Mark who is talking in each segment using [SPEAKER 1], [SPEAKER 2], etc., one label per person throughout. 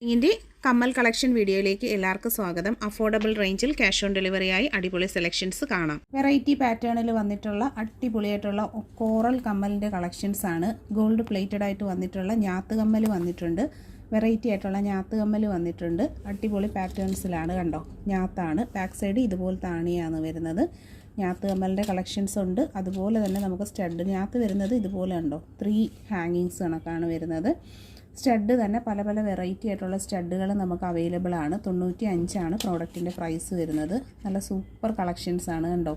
[SPEAKER 1] ഇതിൻ്റെ കമ്മൽ കളക്ഷൻ വീഡിയോയിലേക്ക് എല്ലാവർക്കും സ്വാഗതം. അഫോർഡബിൾ റേഞ്ചിൽ ക്യാഷ് ഓൺ ഡെലിവറിയായി അടിപൊളി സെലക്ഷൻസ് കാണാം. വെറൈറ്റി പാറ്റേണിൽ വന്നിട്ടുള്ള അടിപൊളിയായിട്ടുള്ള കോറൽ കമ്മലിൻ്റെ കളക്ഷൻസ് ആണ്. ഗോൾഡ് പ്ലേറ്റഡ് ആയിട്ട് വന്നിട്ടുള്ള ഞാത്ത് കമ്മൽ വന്നിട്ടുണ്ട്. വെറൈറ്റി ആയിട്ടുള്ള ഞാത്ത് കമ്മൽ വന്നിട്ടുണ്ട്. അടിപൊളി പാറ്റേൺസിലാണ്. കണ്ടോ, ഞാത്താണ്. ബാക്ക് സൈഡ് ഇതുപോലത്തെ ആണിയാണ് വരുന്നത്. ഞാത്ത് കമ്മലിൻ്റെ കളക്ഷൻസ് ഉണ്ട്. അതുപോലെ തന്നെ നമുക്ക് സ്റ്റഡ് ഞാത്ത് വരുന്നത് ഇതുപോലെ ഉണ്ടോ, 3 ഹാങ്ങിങ്സ് കണക്കാണ് വരുന്നത്. സ്റ്റഡ് തന്നെ പല പല വെറൈറ്റി ആയിട്ടുള്ള സ്റ്റഡുകൾ നമുക്ക് അവൈലബിൾ ആണ്. 95 ആണ് പ്രോഡക്റ്റിൻ്റെ പ്രൈസ് വരുന്നത്. നല്ല സൂപ്പർ കളക്ഷൻസ് ആണ്. കണ്ടോ,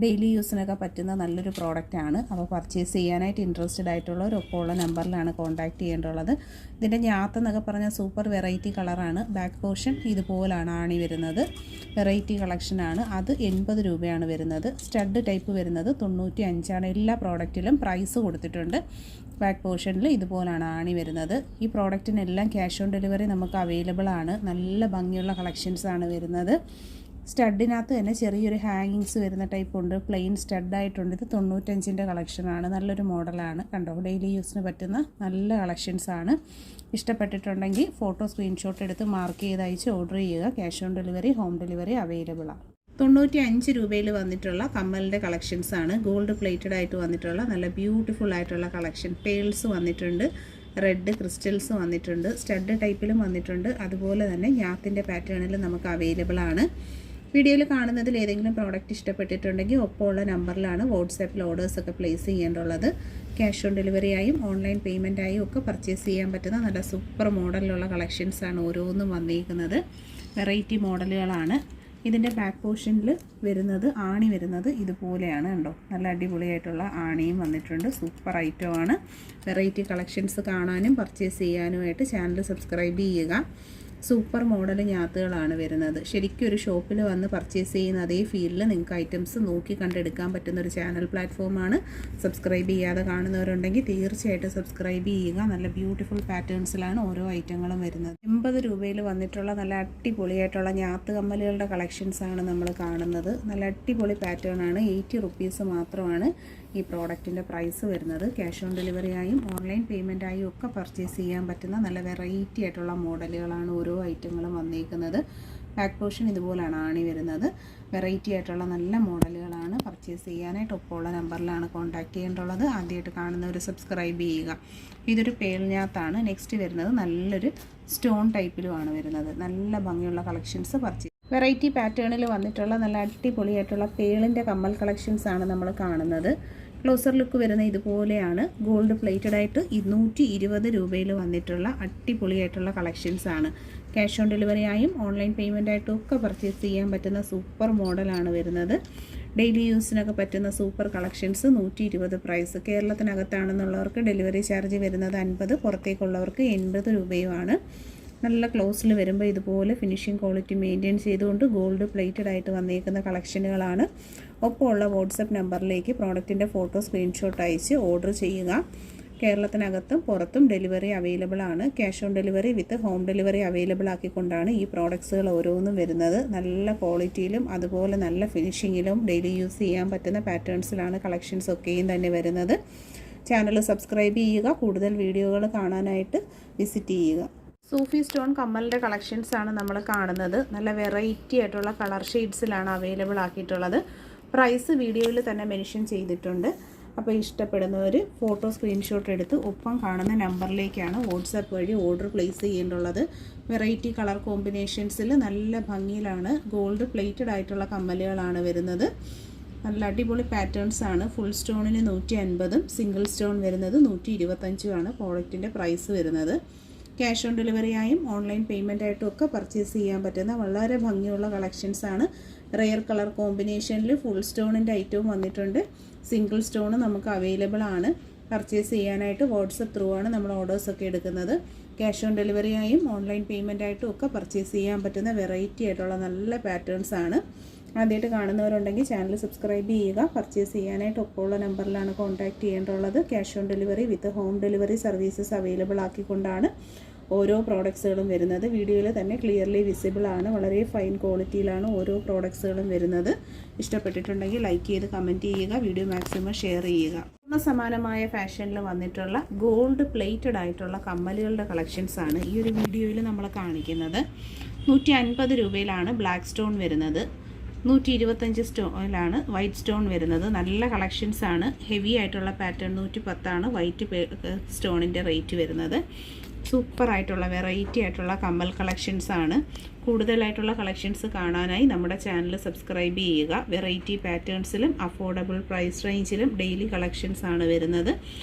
[SPEAKER 1] ഡെയിലി യൂസിനൊക്കെ പറ്റുന്ന നല്ലൊരു പ്രോഡക്റ്റാണ്. അപ്പോൾ പർച്ചേസ് ചെയ്യാനായിട്ട് ഇൻട്രസ്റ്റഡ് ആയിട്ടുള്ളവർ ഒപ്പമുള്ള നമ്പറിലാണ് കോൺടാക്റ്റ് ചെയ്യേണ്ടുള്ളത്. ഇതിൻ്റെ ഞാത്തെന്നൊക്കെ പറഞ്ഞാൽ സൂപ്പർ വെറൈറ്റി കളറാണ്. ബാക്ക് പോർഷൻ ഇതുപോലാണ് ആണി വരുന്നത്. വെറൈറ്റി കളക്ഷനാണ്. അത് 80 രൂപയാണ് വരുന്നത്. സ്റ്റഡ് ടൈപ്പ് വരുന്നത് 95 ആണ്. എല്ലാ പ്രോഡക്റ്റിലും പ്രൈസ് കൊടുത്തിട്ടുണ്ട്. ബാക്ക് പോർഷനിൽ ഇതുപോലാണ് ആണി വരുന്നത്. ഈ പ്രോഡക്റ്റിനെല്ലാം ക്യാഷ് ഓൺ ഡെലിവറി നമുക്ക് അവൈലബിൾ ആണ്. നല്ല ഭംഗിയുള്ള കളക്ഷൻസ് ആണ് വരുന്നത്. സ്റ്റഡിനകത്ത് തന്നെ ചെറിയൊരു ഹാങ്ങിങ്സ് വരുന്ന ടൈപ്പ് ഉണ്ട്. പ്ലെയിൻ സ്റ്റഡായിട്ടുണ്ട്. ഇത് 95ൻ്റെ കളക്ഷനാണ്. നല്ലൊരു മോഡലാണ്. കണ്ടോ, ഡെയിലി യൂസിന് പറ്റുന്ന നല്ല കളക്ഷൻസ് ആണ്. ഇഷ്ടപ്പെട്ടിട്ടുണ്ടെങ്കിൽ ഫോട്ടോ സ്ക്രീൻഷോട്ട് എടുത്ത് മാർക്ക് ചെയ്ത് അയച്ച് ഓർഡർ ചെയ്യുക. Cash on delivery, home delivery available ആണ്. 95 രൂപയിൽ വന്നിട്ടുള്ള കമ്മലിൻ്റെ കളക്ഷൻസ് ആണ്. ഗോൾഡ് പ്ലേറ്റഡ് ആയിട്ട് വന്നിട്ടുള്ള നല്ല ബ്യൂട്ടിഫുൾ ആയിട്ടുള്ള കളക്ഷൻ. പേൾസ് വന്നിട്ടുണ്ട്, റെഡ് ക്രിസ്റ്റൽസ് വന്നിട്ടുണ്ട്, സ്റ്റഡ് ടൈപ്പിലും വന്നിട്ടുണ്ട്. അതുപോലെ തന്നെ ഞാത്തിൻ്റെ പാറ്റേണിൽ നമുക്ക് അവൈലബിൾ ആണ്. വീഡിയോയിൽ കാണുന്നതിൽ ഏതെങ്കിലും പ്രോഡക്റ്റ് ഇഷ്ടപ്പെട്ടിട്ടുണ്ടെങ്കിൽ ഒപ്പമുള്ള നമ്പറിലാണ് വാട്സാപ്പിൽ ഓർഡേഴ്സൊക്കെ പ്ലേസ് ചെയ്യേണ്ടുള്ളത്. ക്യാഷ് ഓൺ ഡെലിവറിയായും ഓൺലൈൻ പേയ്മെൻറ്റായും ഒക്കെ പർച്ചേസ് ചെയ്യാൻ പറ്റുന്ന നല്ല സൂപ്പർ മോഡലിലുള്ള കളക്ഷൻസാണ് ഓരോന്നും വന്നിരിക്കുന്നത്. വെറൈറ്റി മോഡലുകളാണ്. ഇതിൻ്റെ ബാക്ക് പോർഷനിൽ വരുന്നത് ആണി വരുന്നത് ഇതുപോലെയാണ്. കണ്ടോ, നല്ല അടിപൊളിയായിട്ടുള്ള ആണിയും വന്നിട്ടുണ്ട്. സൂപ്പർ ഐറ്റമാണ്. വെറൈറ്റി കളക്ഷൻസ് കാണാനും പർച്ചേസ് ചെയ്യാനുമായിട്ട് ചാനൽ സബ്സ്ക്രൈബ് ചെയ്യുക. സൂപ്പർ മോഡൽ ഞാത്തുകളാണ് വരുന്നത്. ശരിക്കും ഒരു ഷോപ്പിൽ വന്ന് പർച്ചേസ് ചെയ്യുന്ന അതേ ഫീലിൽ നിങ്ങൾക്ക് ഐറ്റംസ് നോക്കി കണ്ടെടുക്കാൻ പറ്റുന്ന ഒരു ചാനൽ പ്ലാറ്റ്ഫോമാണ്. സബ്സ്ക്രൈബ് ചെയ്യാതെ കാണുന്നവരുണ്ടെങ്കിൽ തീർച്ചയായിട്ടും സബ്സ്ക്രൈബ് ചെയ്യുക. നല്ല ബ്യൂട്ടിഫുൾ പാറ്റേൺസിലാണ് ഓരോ ഐറ്റങ്ങളും വരുന്നത്. 80 രൂപയിൽ വന്നിട്ടുള്ള നല്ല അടിപൊളിയായിട്ടുള്ള ഞാത്ത് കമ്മലുകളുടെ കളക്ഷൻസാണ് നമ്മൾ കാണുന്നത്. നല്ല അടിപൊളി പാറ്റേൺ ആണ്. 80 റുപ്പീസ് മാത്രമാണ് ഈ പ്രോഡക്റ്റിൻ്റെ പ്രൈസ് വരുന്നത്. ക്യാഷ് ഓൺ ഡെലിവറിയായും ഓൺലൈൻ പേയ്മെൻറ്റായും ഒക്കെ പർച്ചേസ് ചെയ്യാൻ പറ്റുന്ന നല്ല വെറൈറ്റി ആയിട്ടുള്ള മോഡലുകളാണ് ഓരോ ഐറ്റങ്ങളും വന്നിരിക്കുന്നത്. ബാക്ക് പോർഷൻ ഇതുപോലാണ് ആണി വരുന്നത്. വെറൈറ്റി ആയിട്ടുള്ള നല്ല മോഡലുകളാണ്. പർച്ചേസ് ചെയ്യാനായിട്ട് ഒപ്പമുള്ള നമ്പറിലാണ് കോൺടാക്റ്റ് ചെയ്യേണ്ടുള്ളത്. ആദ്യമായിട്ട് കാണുന്നവർ സബ്സ്ക്രൈബ് ചെയ്യുക. ഇതൊരു പേൾഞ്ഞാത്താണ്. നെക്സ്റ്റ് വരുന്നത് നല്ലൊരു സ്റ്റോൺ ടൈപ്പിലുമാണ് വരുന്നത്. നല്ല ഭംഗിയുള്ള കളക്ഷൻസ് പർച്ചേസ്. വെറൈറ്റി പാറ്റേണിൽ വന്നിട്ടുള്ള നല്ല അടിപൊളിയായിട്ടുള്ള പേളിൻ്റെ കമ്മൽ കളക്ഷൻസ് ആണ് നമ്മൾ കാണുന്നത്. ക്ലോസർ ലുക്ക് വരുന്ന ഇതുപോലെയാണ്. ഗോൾഡ് പ്ലേറ്റഡ് ആയിട്ട് 220 രൂപയിൽ വന്നിട്ടുള്ള അടിപൊളിയായിട്ടുള്ള കളക്ഷൻസ് ആണ്. ക്യാഷ് ഓൺ ഡെലിവറിയായും ഓൺലൈൻ പേയ്മെൻറ്റായിട്ടും ഒക്കെ പർച്ചേസ് ചെയ്യാൻ പറ്റുന്ന സൂപ്പർ മോഡലാണ് വരുന്നത്. ഡെയിലി യൂസിനൊക്കെ പറ്റുന്ന സൂപ്പർ കളക്ഷൻസ്. 120 പ്രൈസ്. കേരളത്തിനകത്താണെന്നുള്ളവർക്ക് ഡെലിവറി ചാർജ് വരുന്നത് 50, പുറത്തേക്കുള്ളവർക്ക് 80 രൂപയുമാണ്. നല്ല ക്ലോസിൽ വരുമ്പോൾ ഇതുപോലെ ഫിനിഷിംഗ് ക്വാളിറ്റി മെയിൻറ്റെയിൻ ചെയ്തുകൊണ്ട് ഗോൾഡ് പ്ലേറ്റഡ് ആയിട്ട് വന്നിരിക്കുന്ന കളക്ഷനുകളാണ്. ഒപ്പമുള്ള വാട്സപ്പ് നമ്പറിലേക്ക് പ്രോഡക്റ്റിൻ്റെ ഫോട്ടോ സ്ക്രീൻഷോട്ട് അയച്ച് ഓർഡർ ചെയ്യുക. കേരളത്തിനകത്തും പുറത്തും ഡെലിവറി അവൈലബിൾ ആണ്. Cash on delivery with home delivery available ആക്കിക്കൊണ്ടാണ് ഈ പ്രോഡക്ട്സുകൾ ഓരോന്നും വരുന്നത്. നല്ല ക്വാളിറ്റിയിലും അതുപോലെ നല്ല ഫിനിഷിങ്ങിലും ഡെയിലി യൂസ് ചെയ്യാൻ പറ്റുന്ന പാറ്റേൺസിലാണ് കളക്ഷൻസ് ഒക്കെയും തന്നെ വരുന്നത്. ചാനൽ സബ്സ്ക്രൈബ് ചെയ്യുക. കൂടുതൽ വീഡിയോകൾ കാണാനായിട്ട് വിസിറ്റ് ചെയ്യുക. സൂഫി സ്റ്റോൺ കമ്മലിൻ്റെ കളക്ഷൻസ് ആണ് നമ്മൾ കാണുന്നത്. നല്ല വെറൈറ്റി ആയിട്ടുള്ള കളർ ഷെയ്ഡ്സിലാണ് അവൈലബിൾ ആക്കിയിട്ടുള്ളത്. പ്രൈസ് വീഡിയോയിൽ തന്നെ മെൻഷൻ ചെയ്തിട്ടുണ്ട്. അപ്പോൾ ഇഷ്ടപ്പെടുന്നവർ ഫോട്ടോ സ്ക്രീൻഷോട്ട് എടുത്ത് ഒപ്പം കാണുന്ന നമ്പറിലേക്കാണ് വാട്സാപ്പ് വഴി ഓർഡർ പ്ലേസ് ചെയ്യേണ്ടുള്ളത്. വെറൈറ്റി കളർ കോമ്പിനേഷൻസിൽ നല്ല ഭംഗിയിലാണ് ഗോൾഡ് പ്ലേറ്റഡ് ആയിട്ടുള്ള കമ്മലുകളാണ് വരുന്നത്. നല്ല അടിപൊളി പാറ്റേൺസ് ആണ്. ഫുൾ സ്റ്റോണിന് 150ഉം സിംഗിൾ സ്റ്റോൺ വരുന്നത് 125ഉമാണ് പ്രോഡക്റ്റിൻ്റെ പ്രൈസ് വരുന്നത്. ക്യാഷ് ഓൺ ഡെലിവറിയായും ഓൺലൈൻ പേയ്മെൻറ്റായിട്ടും ഒക്കെ പർച്ചേസ് ചെയ്യാൻ പറ്റുന്ന വളരെ ഭംഗിയുള്ള കളക്ഷൻസാണ്. റെയർ കളർ കോമ്പിനേഷനിൽ ഫുൾ സ്റ്റോണിൻ്റെ ഐറ്റവും വന്നിട്ടുണ്ട്. സിംഗിൾ സ്റ്റോൺ നമുക്ക് അവൈലബിൾ ആണ്. പർച്ചേസ് ചെയ്യാനായിട്ട് വാട്സപ്പ് ത്രൂ ആണ് നമ്മൾ ഓർഡേഴ്സൊക്കെ എടുക്കുന്നത്. ക്യാഷ് ഓൺ ഡെലിവറിയായും ഓൺലൈൻ പേയ്മെൻറ്റായിട്ടും ഒക്കെ പർച്ചേസ് ചെയ്യാൻ പറ്റുന്ന വെറൈറ്റി ആയിട്ടുള്ള നല്ല പാറ്റേൺസ് ആണ്. ആദ്യമായിട്ട് കാണുന്നവരുണ്ടെങ്കിൽ ചാനൽ സബ്സ്ക്രൈബ് ചെയ്യുക. പർച്ചേസ് ചെയ്യാനായിട്ട് ഒപ്പമുള്ള നമ്പറിലാണ് കോൺടാക്റ്റ് ചെയ്യേണ്ടുള്ളത്. Cash on delivery with home delivery services available ആക്കിക്കൊണ്ടാണ് ഓരോ പ്രോഡക്ട്സുകളും വരുന്നത്. വീഡിയോയിൽ തന്നെ ക്ലിയർലി വിസിബിൾ ആണ്. വളരെ ഫൈൻ ക്വാളിറ്റിയിലാണ് ഓരോ പ്രോഡക്ട്സുകളും വരുന്നത്. ഇഷ്ടപ്പെട്ടിട്ടുണ്ടെങ്കിൽ ലൈക്ക് ചെയ്ത് കമൻറ്റ് ചെയ്യുക, വീഡിയോ മാക്സിമം ഷെയർ ചെയ്യുക. സമാനമായ ഫാഷനിൽ വന്നിട്ടുള്ള ഗോൾഡ് പ്ലേറ്റഡ് ആയിട്ടുള്ള കമ്മലുകളുടെ കളക്ഷൻസ് ആണ് ഈ ഒരു വീഡിയോയിൽ നമ്മൾ കാണിക്കുന്നത്. 150 രൂപയിലാണ് ബ്ലാക്ക് സ്റ്റോൺ വരുന്നത്. 125 സ്റ്റോണിലാണ് വൈറ്റ് സ്റ്റോൺ വരുന്നത്. നല്ല കളക്ഷൻസ് ആണ്. ഹെവി ആയിട്ടുള്ള പാറ്റേൺ 110 വൈറ്റ് സ്റ്റോണിൻ്റെ റേറ്റ് വരുന്നത്. സൂപ്പറായിട്ടുള്ള വെറൈറ്റി ആയിട്ടുള്ള കമ്മൽ കളക്ഷൻസ് ആണ്. കൂടുതലായിട്ടുള്ള കളക്ഷൻസ് കാണാനായി നമ്മുടെ ചാനൽ സബ്സ്ക്രൈബ് ചെയ്യുക. വെറൈറ്റി പാറ്റേൺസിലും അഫോർഡബിൾ പ്രൈസ് റേഞ്ചിലും ഡെയിലി കളക്ഷൻസ് ആണ് വരുന്നത്.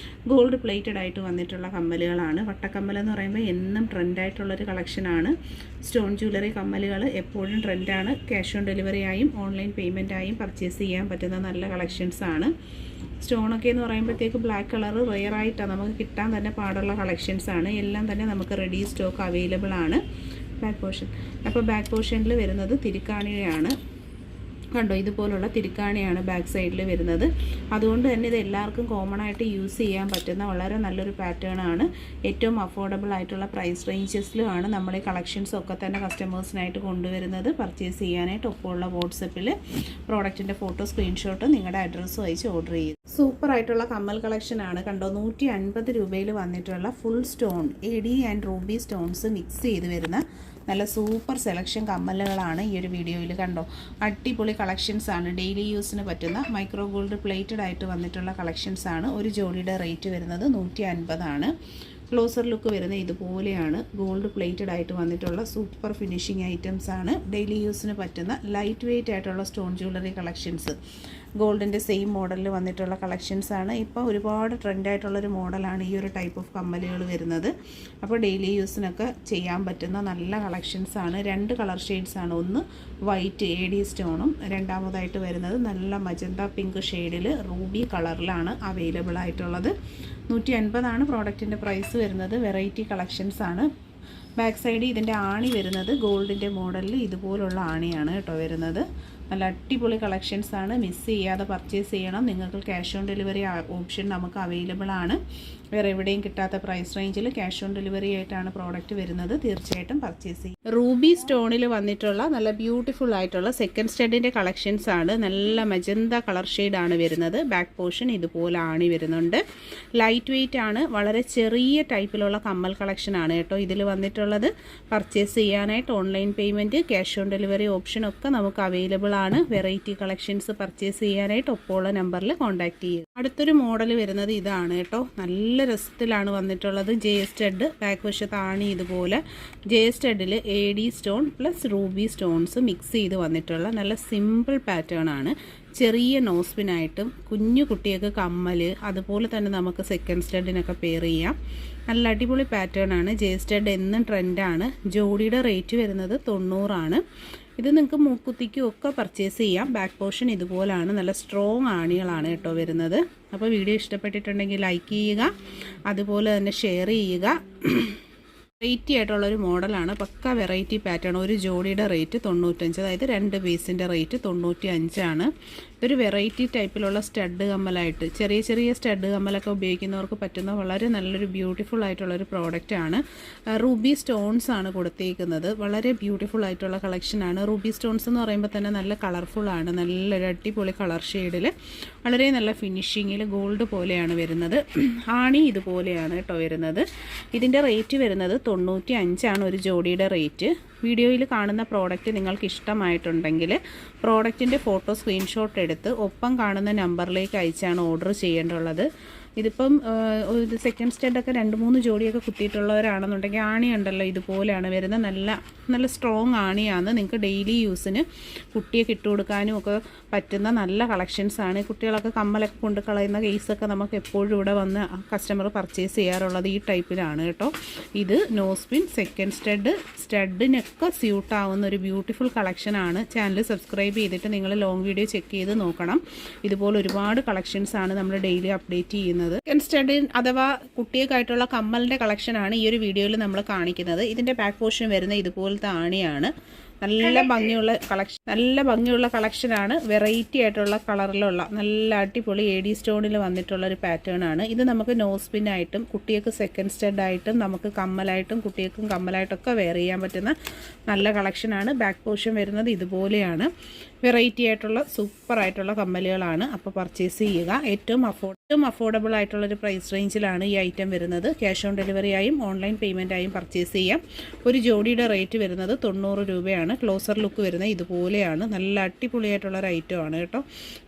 [SPEAKER 1] ഗോൾഡ് പ്ലേറ്റഡ് ആയിട്ട് വന്നിട്ടുള്ള കമ്മലുകളാണ്. വട്ടക്കമ്മൽ എന്ന് പറയുമ്പോൾ എന്നും ട്രെൻഡായിട്ടുള്ളൊരു കളക്ഷനാണ്. സ്റ്റോൺ ജ്വല്ലറി കമ്മലുകൾ എപ്പോഴും ട്രെൻഡാണ്. ക്യാഷ് ഓൺ ഡെലിവറി ആയും ഓൺലൈൻ പേയ്മെൻറ്റായും പർച്ചേസ് ചെയ്യാൻ പറ്റുന്ന നല്ല കളക്ഷൻസ് ആണ്. സ്റ്റോണൊക്കെ എന്ന് പറയുമ്പോഴത്തേക്ക് ബ്ലാക്ക് കളർ റെയറായിട്ടാണ് നമുക്ക് കിട്ടാൻ തന്നെ പാടുള്ള കളക്ഷൻസ് ആണ്. എല്ലാം തന്നെ നമുക്ക് റെഡി സ്റ്റോക്ക് അവൈലബിൾ ആണ്. ബാക്ക് പോർഷൻ, അപ്പോൾ ബാക്ക് പോർഷനിൽ വരുന്നത് തിരുക്കാണിയാണ്. കണ്ടോ, ഇതുപോലുള്ള തിരുക്കാണിയാണ് ബാക്ക് സൈഡിൽ വരുന്നത്. അതുകൊണ്ട് തന്നെ ഇത് എല്ലാവർക്കും കോമൺ ആയിട്ട് യൂസ് ചെയ്യാൻ പറ്റുന്ന വളരെ നല്ലൊരു പാറ്റേൺ ആണ്. ഏറ്റവും അഫോർഡബിൾ ആയിട്ടുള്ള പ്രൈസ് റേഞ്ചസിലുമാണ് നമ്മൾ ഈ കളക്ഷൻസ് ഒക്കെ തന്നെ കസ്റ്റമേഴ്സിനായിട്ട് കൊണ്ടുവരുന്നത്. പർച്ചേസ് ചെയ്യാനായിട്ട് ഒപ്പമുള്ള വാട്സപ്പിൽ പ്രോഡക്റ്റിൻ്റെ ഫോട്ടോ സ്ക്രീൻഷോട്ട് നിങ്ങളുടെ അഡ്രസ്സും അയച്ച് ഓർഡർ ചെയ്യും. സൂപ്പർ ആയിട്ടുള്ള കമ്മൽ കളക്ഷനാണ്. കണ്ടോ, 150 രൂപയിൽ വന്നിട്ടുള്ള full stone AD and Ruby stones mix ചെയ്ത് വരുന്ന നല്ല സൂപ്പർ സെലക്ഷൻ കമ്മലുകളാണ് ഈ ഒരു വീഡിയോയിൽ. കണ്ടോ, അടിപൊളി കളക്ഷൻസ് ആണ്. ഡെയിലി യൂസിന് പറ്റുന്ന മൈക്രോ ഗോൾഡ് പ്ലേറ്റഡ് ആയിട്ട് വന്നിട്ടുള്ള കളക്ഷൻസ് ആണ്. ഒരു ജോഡിയുടെ റേറ്റ് വരുന്നത് 150 ആണ്. ക്ലോസർ ലുക്ക് വരുന്നത് ഇതുപോലെയാണ്. ഗോൾഡ് പ്ലേറ്റഡ് ആയിട്ട് വന്നിട്ടുള്ള സൂപ്പർ ഫിനിഷിംഗ് ഐറ്റംസ് ആണ്. ഡെയിലി യൂസിന് പറ്റുന്ന ലൈറ്റ് വെയ്റ്റ് ആയിട്ടുള്ള സ്റ്റോൺ ജ്വല്ലറി കളക്ഷൻസ്. ഗോൾഡിൻ്റെ സെയിം മോഡലിൽ വന്നിട്ടുള്ള കളക്ഷൻസ് ആണ്. ഇപ്പോൾ ഒരുപാട് ട്രെൻഡായിട്ടുള്ളൊരു മോഡലാണ് ഈ ഒരു ടൈപ്പ് ഓഫ് കമ്മലുകൾ വരുന്നത്. അപ്പോൾ ഡെയിലി യൂസിനൊക്കെ ചെയ്യാൻ പറ്റുന്ന നല്ല കളക്ഷൻസ് ആണ്. 2 കളർ ഷെയ്ഡ്സ് ആണ്. ഒന്ന് വൈറ്റ് AD സ്റ്റോണും രണ്ടാമതായിട്ട് വരുന്നത് നല്ല മജന്ത പിങ്ക് ഷെയ്ഡിൽ റൂബി കളറിലാണ് അവൈലബിൾ ആയിട്ടുള്ളത്. 150 പ്രോഡക്റ്റിൻ്റെ പ്രൈസ് വരുന്നത്. വെറൈറ്റി കളക്ഷൻസ് ആണ്. ബാക്ക് സൈഡ് ഇതിൻ്റെ ആണി വരുന്നത് ഗോൾഡിൻ്റെ മോഡലിൽ ഇതുപോലുള്ള ആണിയാണ് കേട്ടോ വരുന്നത്. നല്ല അടിപൊളി കളക്ഷൻസ് ആണ്. മിസ് ചെയ്യാതെ പർച്ചേസ് ചെയ്യണം. നിങ്ങൾക്ക് ക്യാഷ് ഓൺ ഡെലിവറി ഓപ്ഷൻ നമുക്ക് അവൈലബിൾ ആണ്. വേറെ എവിടെയും കിട്ടാത്ത പ്രൈസ് റേഞ്ചിൽ ക്യാഷ് ഓൺ ഡെലിവറി ആയിട്ടാണ് പ്രോഡക്റ്റ് വരുന്നത്. തീർച്ചയായിട്ടും പർച്ചേസ് ചെയ്യും. റൂബി സ്റ്റോണിൽ വന്നിട്ടുള്ള നല്ല ബ്യൂട്ടിഫുൾ ആയിട്ടുള്ള സെക്കൻഡ് സ്റ്റഡിൻ്റെ കളക്ഷൻസ് ആണ്. നല്ല മജന്ത കളർ ഷെയ്ഡാണ് വരുന്നത്. ബാക്ക് പോർഷൻ ഇതുപോലെ ആണി വരുന്നുണ്ട്. ലൈറ്റ് വെയ്റ്റ് ആണ്. വളരെ ചെറിയ ടൈപ്പിലുള്ള കമ്മൽ കളക്ഷൻ ആണ് കേട്ടോ ഇതിൽ വന്നിട്ടുള്ളത്. പർച്ചേസ് ചെയ്യാനായിട്ട് online payment, cash on delivery option ഒക്കെ നമുക്ക് അവൈലബിൾ ആണ്. വെറൈറ്റി കളക്ഷൻസ് പർച്ചേസ് ചെയ്യാനായിട്ട് ഒപ്പമുള്ള നമ്പറിൽ കോൺടാക്ട് ചെയ്യുക. അടുത്തൊരു മോഡൽ വരുന്നത് ഇതാണ് കേട്ടോ. നല്ല രസത്തിലാണ് വന്നിട്ടുള്ളത്. ജെ സ്റ്റഡ് ബാക്ക് വശത്ത് ആണി ഇതുപോലെ. ജെ സ്റ്റഡിൽ AD stone plus ruby stones mix ചെയ്ത് വന്നിട്ടുള്ള നല്ല സിമ്പിൾ പാറ്റേൺ ആണ്. ചെറിയ നോസ്പിനായിട്ടും കുഞ്ഞു കുട്ടികൾക്ക് കമ്മൽ, അതുപോലെ തന്നെ നമുക്ക് സെക്കൻഡ് സ്റ്റഡിനൊക്കെ പെയർ ചെയ്യാം. നല്ല അടിപൊളി പാറ്റേൺ ആണ്. ജെ സ്റ്റഡ് എന്നും ട്രെൻഡാണ്. ജോഡിയുടെ റേറ്റ് വരുന്നത് 90 ആണ്. ഇത് നിങ്ങൾക്ക് മൂക്കുത്തിക്കും ഒക്കെ പർച്ചേസ് ചെയ്യാം. ബാക്ക് പോർഷൻ ഇതുപോലാണ്. നല്ല സ്ട്രോങ് ആണികളാണ് കേട്ടോ വരുന്നത്. അപ്പോൾ വീഡിയോ ഇഷ്ടപ്പെട്ടിട്ടുണ്ടെങ്കിൽ ലൈക്ക് ചെയ്യുക, അതുപോലെ തന്നെ ഷെയർ ചെയ്യുക. വെറൈറ്റി ആയിട്ടുള്ളൊരു മോഡലാണ്. പക്ക വെറൈറ്റി പാറ്റേൺ. ഒരു ജോഡിയുടെ റേറ്റ് 95, അതായത് 2 പീസിൻ്റെ റേറ്റ് 95 ആണ്. ഇതൊരു വെറൈറ്റി ടൈപ്പിലുള്ള സ്റ്റഡ് കമ്മലായിട്ട് ചെറിയ ചെറിയ സ്റ്റഡ് കമ്മലൊക്കെ ഉപയോഗിക്കുന്നവർക്ക് പറ്റുന്ന വളരെ നല്ലൊരു ബ്യൂട്ടിഫുൾ ആയിട്ടുള്ളൊരു പ്രോഡക്റ്റാണ്. റൂബി സ്റ്റോൺസ് ആണ് കൊടുത്തേക്കുന്നത്. വളരെ ബ്യൂട്ടിഫുൾ ആയിട്ടുള്ള കളക്ഷനാണ്. റൂബി സ്റ്റോൺസ് എന്ന് പറയുമ്പോൾ തന്നെ നല്ല കളർഫുള്ളാണ്. നല്ലൊരു അടിപൊളി കളർ ഷെയ്ഡിൽ വളരെ നല്ല ഫിനിഷിങ്ങിൽ ഗോൾഡ് പോലെയാണ് വരുന്നത്. ആണി ഇതുപോലെയാണ് കേട്ടോ വരുന്നത്. ഇതിൻ്റെ റേറ്റ് വരുന്നത് 95 ആണ് ഒരു ജോഡിയുടെ റേറ്റ്. വീഡിയോയിൽ കാണുന്ന പ്രോഡക്റ്റ് നിങ്ങൾക്ക് ഇഷ്ടമായിട്ടുണ്ടെങ്കിൽ പ്രോഡക്റ്റിൻ്റെ ഫോട്ടോ സ്ക്രീൻഷോട്ട് എടുത്ത് ഒപ്പം കാണുന്ന നമ്പറിലേക്ക് അയച്ചാണ് ഓർഡർ ചെയ്യേണ്ടുള്ളത്. ഇതിപ്പം ഒരു സെക്കൻഡ് സ്റ്റഡൊക്കെ 2-3 ജോഡിയൊക്കെ കുത്തിയിട്ടുള്ളവരാണെന്നുണ്ടെങ്കിൽ ആണി ഉണ്ടല്ലോ ഇതുപോലെയാണ് വരുന്നത്. നല്ല സ്ട്രോങ് ആണിയാണ്. നിങ്ങൾക്ക് ഡെയിലി യൂസിന് കുട്ടിയൊക്കെ ഇട്ട് കൊടുക്കാനും ഒക്കെ പറ്റുന്ന നല്ല കളക്ഷൻസാണ്. കുട്ടികളൊക്കെ കമ്മലൊക്കെ കൊണ്ട് കളയുന്ന കേസൊക്കെ നമുക്ക് എപ്പോഴും ഇവിടെ വന്ന് കസ്റ്റമർ പർച്ചേസ് ചെയ്യാറുള്ളത് ഈ ടൈപ്പിലാണ് കേട്ടോ. ഇത് നോസ്പിൻ സെക്കൻഡ് സ്റ്റഡിനൊക്കെ സ്യൂട്ടാവുന്ന ഒരു ബ്യൂട്ടിഫുൾ കളക്ഷനാണ്. ചാനൽ സബ്സ്ക്രൈബ് ചെയ്തിട്ട് നിങ്ങൾ ലോങ് വീഡിയോ ചെക്ക് ചെയ്ത് നോക്കണം. ഇതുപോലെ ഒരുപാട് കളക്ഷൻസാണ് നമ്മൾ ഡെയിലി അപ്ഡേറ്റ് ചെയ്യുന്നത്. സെക്കൻഡ് സ്റ്റഡ് അഥവാ കുട്ടിയൊക്കെയായിട്ടുള്ള കമ്മലിൻ്റെ കളക്ഷനാണ് ഈ ഒരു വീഡിയോയിൽ നമ്മൾ കാണിക്കുന്നത്. ഇതിൻ്റെ ബാക്ക് പോർഷൻ വരുന്ന ഇതുപോലത്തെ ആണിയാണ്. നല്ല ഭംഗിയുള്ള കളക്ഷനാണ്. വെറൈറ്റി ആയിട്ടുള്ള കളറിലുള്ള നല്ല അടിപൊളി AD സ്റ്റോണിൽ വന്നിട്ടുള്ള ഒരു പാറ്റേൺ ആണ്. ഇത് നമുക്ക് നോസ് പിന്നായിട്ടും കുട്ടികൾക്ക് സെക്കൻഡ് സ്റ്റഡ് ആയിട്ടും നമുക്ക് കമ്മലായിട്ടും കുട്ടികൾക്കും കമ്മലായിട്ടൊക്കെ വെയർ ചെയ്യാൻ പറ്റുന്ന നല്ല കളക്ഷനാണ്. ബാക്ക് പോർഷൻ വരുന്നത് ഇതുപോലെയാണ്. വെറൈറ്റി ആയിട്ടുള്ള സൂപ്പർ ആയിട്ടുള്ള കമ്മലുകളാണ്. അപ്പോൾ പർച്ചേസ് ചെയ്യുക. ഏറ്റവും അഫോർഡബിൾ ആയിട്ടുള്ളൊരു പ്രൈസ് റേഞ്ചിലാണ് ഈ ഐറ്റം വരുന്നത്. ക്യാഷ് ഓൺ ഡെലിവറി ആയും ഓൺലൈൻ പേയ്മെൻ്റ് ആയും പർച്ചേസ് ചെയ്യാം. ഒരു ജോഡിയുടെ റേറ്റ് വരുന്നത് 90 രൂപയാണ്. ക്ലോസർ ലുക്ക് വരുന്നത് ഇതുപോലെയാണ്. നല്ല അടിപൊളിയായിട്ടുള്ളൊരു ഐറ്റമാണ് കേട്ടോ.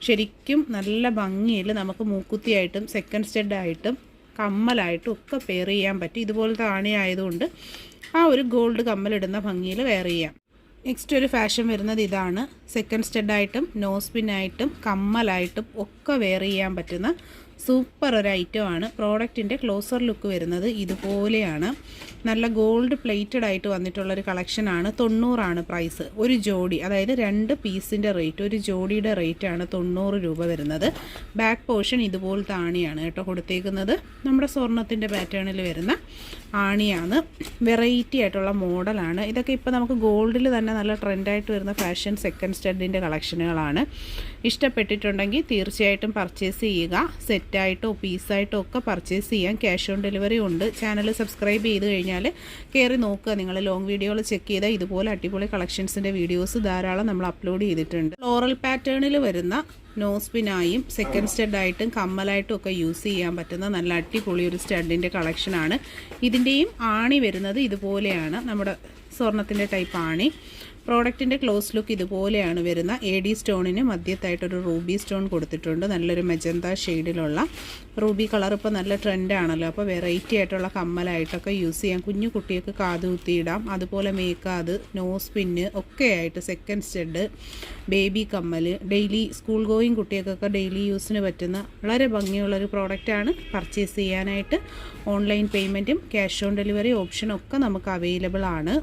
[SPEAKER 1] ശരിക്കും നല്ല ഭംഗിയിൽ നമുക്ക് മൂക്കുത്തിയായിട്ടും സെക്കൻഡ് സ്റ്റഡായിട്ടും കമ്മലായിട്ടും ഒക്കെ പെയർ ചെയ്യാൻ പറ്റും. ഇതുപോലത്തെ ആണി ആയതുകൊണ്ട് ആ ഒരു ഗോൾഡ് കമ്മലിടുന്ന ഭംഗിയിൽ വെയർ ചെയ്യാം. നെക്സ്റ്റ് ഒരു ഫാഷൻ വരുന്നത് ഇതാണ്. സെക്കൻഡ് സ്റ്റഡായിട്ടും നോസ് പിന്നായിട്ടും കമ്മലായിട്ടും ഒക്കെ വെയർ ചെയ്യാൻ പറ്റുന്ന സൂപ്പർ ഒരു ഐറ്റമാണ്. പ്രോഡക്റ്റിൻ്റെ ക്ലോസർ ലുക്ക് വരുന്നത് ഇതുപോലെയാണ്. നല്ല ഗോൾഡ് പ്ലേറ്റഡ് ആയിട്ട് വന്നിട്ടുള്ളൊരു കളക്ഷനാണ്. 90 പ്രൈസ്. ഒരു ജോഡി, അതായത് 2 പീസിൻ്റെ റേറ്റ്, ഒരു ജോഡിയുടെ റേറ്റാണ് 90 രൂപ വരുന്നത്. ബാക്ക് പോർഷൻ ഇതുപോലത്തെ ആണിയാണ് കേട്ടോ കൊടുത്തേക്കുന്നത്. നമ്മുടെ സ്വർണത്തിൻ്റെ പാറ്റേണിൽ വരുന്ന ആണിയാണ്. വെറൈറ്റി ആയിട്ടുള്ള മോഡലാണ്. ഇതൊക്കെ ഇപ്പോൾ നമുക്ക് ഗോൾഡിൽ തന്നെ നല്ല ട്രെൻഡായിട്ട് വരുന്ന ഫാഷൻ സെക്കൻഡ് സ്റ്റഡിൻ്റെ കളക്ഷനുകളാണ്. ഇഷ്ടപ്പെട്ടിട്ടുണ്ടെങ്കിൽ തീർച്ചയായിട്ടും പർച്ചേസ് ചെയ്യുക. സെറ്റായിട്ടോ പീസായിട്ടോ ഒക്കെ പർച്ചേസ് ചെയ്യാം. ക്യാഷ് ഓൺ ഡെലിവറി ഉണ്ട്. ചാനൽ സബ്സ്ക്രൈബ് ചെയ്ത് കഴിഞ്ഞാൽ കയറി നോക്കുക. നിങ്ങൾ ലോങ് വീഡിയോകൾ ചെക്ക് ചെയ്താൽ ഇതുപോലെ അടിപൊളി കളക്ഷൻസിൻ്റെ വീഡിയോസ് ധാരാളം നമ്മൾ അപ്ലോഡ് ചെയ്തിട്ടുണ്ട്. ഫ്ലോറൽ പാറ്റേണിൽ വരുന്ന നോസ് പിനായും സെക്കൻഡ് സ്റ്റഡായിട്ടും കമ്മലായിട്ടും ഒക്കെ യൂസ് ചെയ്യാൻ പറ്റുന്ന നല്ല അടിപൊളി ഒരു സ്റ്റഡിൻ്റെ കളക്ഷനാണ്. ഇതിൻ്റെയും ആണി വരുന്നത് ഇതുപോലെയാണ്. നമ്മുടെ സ്വർണത്തിൻ്റെ ടൈപ്പ് ആണി. പ്രോഡക്റ്റിൻ്റെ ക്ലോസ് ലുക്ക് ഇതുപോലെയാണ് വരുന്ന. AD സ്റ്റോണിന് മധ്യത്തായിട്ടൊരു റൂബി സ്റ്റോൺ കൊടുത്തിട്ടുണ്ട്. നല്ലൊരു മെജന്ത ഷെയ്ഡിലുള്ള റൂബി കളർ ഇപ്പോൾ നല്ല ട്രെൻഡാണല്ലോ. അപ്പോൾ വെറൈറ്റി ആയിട്ടുള്ള കമ്മലായിട്ടൊക്കെ യൂസ് ചെയ്യാം. കുഞ്ഞു കുട്ടികൾക്ക് കാത് കുത്തിയിടാം. അതുപോലെ മേക്കാത്, നോസ് പിന്ന് ഒക്കെ ആയിട്ട് സെക്കൻഡ് സ്റ്റഡ്, ബേബി കമ്മൽ, ഡെയിലി സ്കൂൾ ഗോയിങ് കുട്ടികൾക്കൊക്കെ ഡെയിലി യൂസിന് പറ്റുന്ന വളരെ ഭംഗിയുള്ളൊരു പ്രോഡക്റ്റാണ്. പർച്ചേസ് ചെയ്യാനായിട്ട് ഓൺലൈൻ പേയ്മെൻറ്റും ക്യാഷ് ഓൺ ഡെലിവറി ഓപ്ഷനൊക്കെ നമുക്ക് അവൈലബിൾ ആണ്.